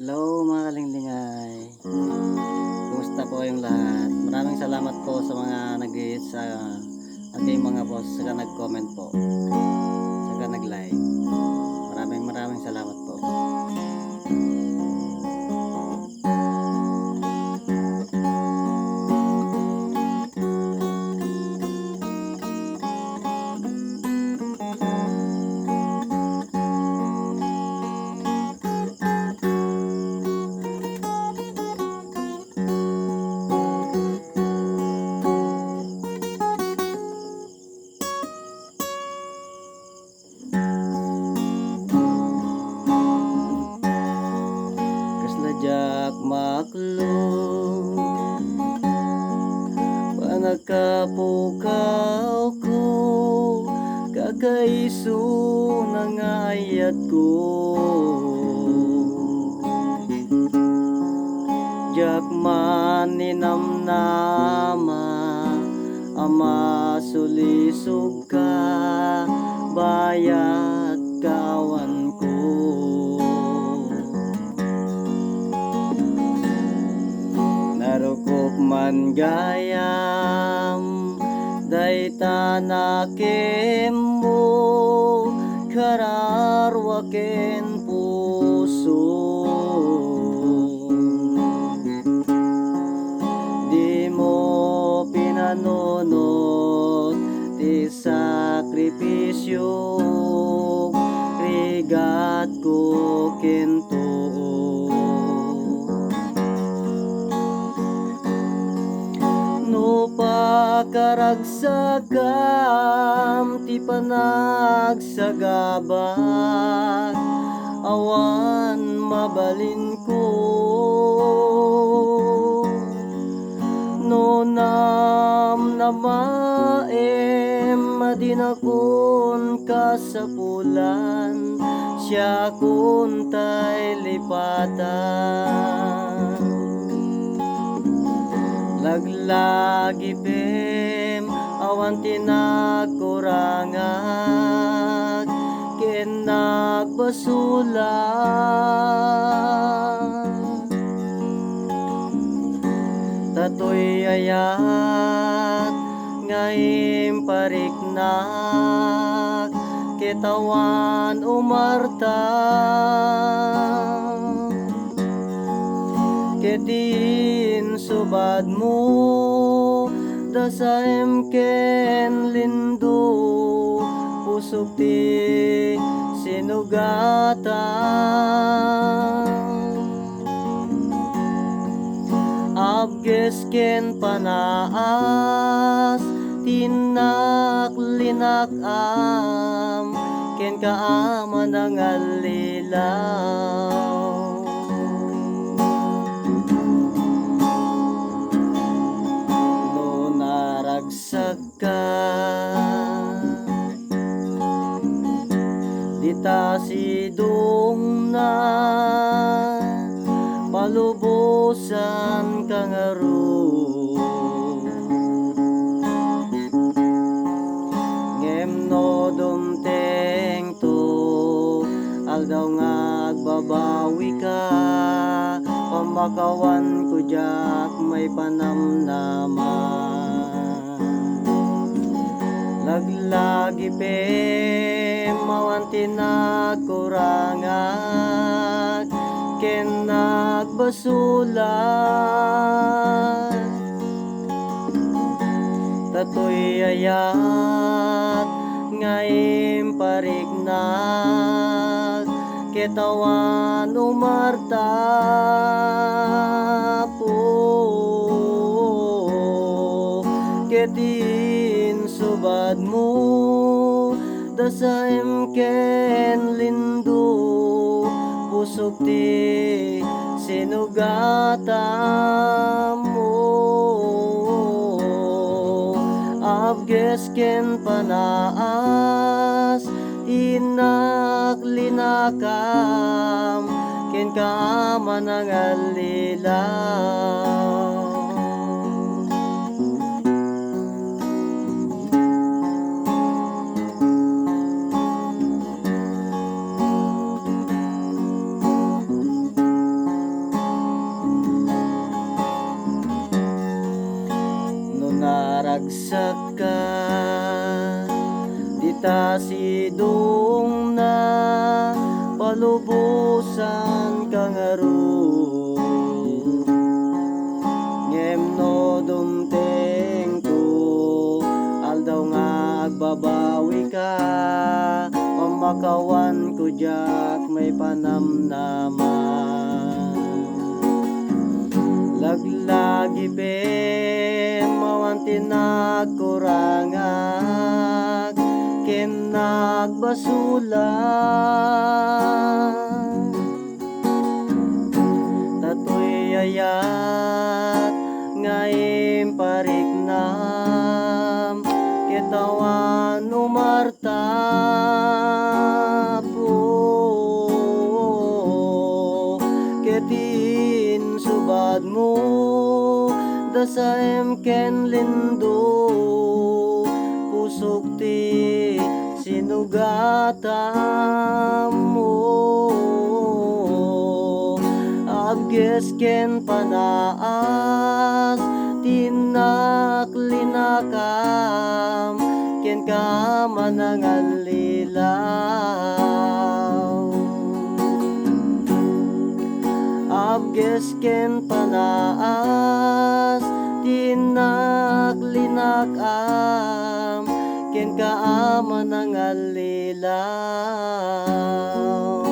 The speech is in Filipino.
Hello mga kalinglingay. Kumusta po yung lahat? Maraming salamat po sa mga nag-reach sa ating mga post saka nag-comment po. Saka nag-like. Maraming salamat po. Kasladyak maklong panagkapukaw ko kakaiso nangayat ko Jakman ninamnama ama sulisog ka bayat kawan ko narukop man gayam dayta nakem mo kararwaken puso di mo pinanunot ti sakripisyo rigat ko kento no pakaragsagam ti panagsagabak awan mabalin ko no namnamaem madinakon kasapulan siya kuntay lipatan laglagi pem awan tinagkurangag ken nagbasulan tatoy ayat ngaim pariknak ketawan umarta ketin subad mo dasaem ken lindo pusok ti sinugatan abges ken panaas tinak linakam ken kaaman ang alilaw no naragsak ka dita sidong na palubusan kangaro ngem no dumteng to aldaw ngagbabawi ka pambakawan ko jak may panamnaman laglagi pem mawan tinagkurangan ken nagbasulan tatoy ayat ngaim pariknak ketawan umarta po ketin subad mo dasaem ken lindo pusok ti sinugatan mo abges ken panaas tinak linakam ken kaaman ang alilaw bagsak ka, dita sidong na palubusan kang aro. Ngem no dumteng ko, aldaw nga agbabawi ka, pamakawan ko jak may panamnaman. Laglagi pen mawanti nagkurangak, ken nagbasulan. Tatoy ayat ngayon pariknam, ketawan umarta po, ketin subad mo dasaem ken lindo, pusok ti sinugatam mo. Abges ken panaas tinaklinakam, ken ka manangalilaw. Abges ken panaas tinaklinakam, ken ka manangalilaw.